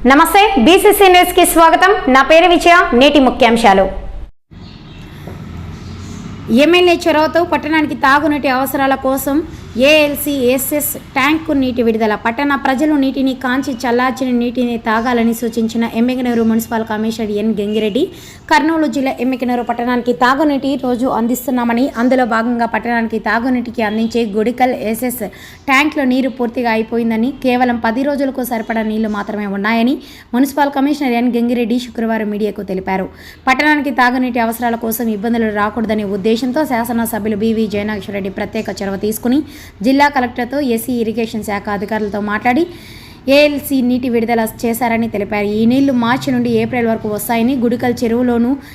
నమస్తే BCC news కి స్వాగతం. నా పేరు విజయ. నేటి ముఖ్యాంశాలు. ఎమ్మెల్యే చొరవతో పట్టణానికి తాగునీటి అవసరాల కోసం ఏఎల్సీఎస్ఎస్ ట్యాంకు నీటి విడుదల. పట్టణ ప్రజలు నీటిని కాంచి చల్లార్చిన నీటిని తాగాలని సూచించిన Emmiganur municipal commissioner N Gangireddy. Kurnool జిల్లా ఎమ్మిగనూరు పట్టణానికి తాగునీటి రోజు అందిస్తున్నామని, అందులో భాగంగా పట్టణానికి తాగునీటికి అందించే గుడికల్ ఎస్ఎస్ ట్యాంక్లో నీరు పూర్తిగా అయిపోయిందని, కేవలం 10 రోజులకు సరిపడా నీళ్లు మాత్రమే ఉన్నాయని మున్సిపల్ కమిషనర్ ఎన్ గంగిరెడ్డి శుక్రవారం మీడియాకు తెలిపారు. పట్టణానికి తాగునీటి అవసరాల కోసం ఇబ్బందులు రాకూడదనే ఉద్దేశంతో శాసనసభ్యులు బివి జయనాగేశ్వరరెడ్డి ప్రత్యేక చొరవ తీసుకుని జిల్లా కలెక్టర్తో, ఎస్సీ ఇరిగేషన్ శాఖ అధికారులతో మాట్లాడి ఏఎల్సీ నీటి విడుదల చేశారని తెలిపారు. ఈ నీళ్లు మార్చి నుండి ఏప్రిల్ వరకు వస్తాయని, గుడికల్ చెరువులోనూ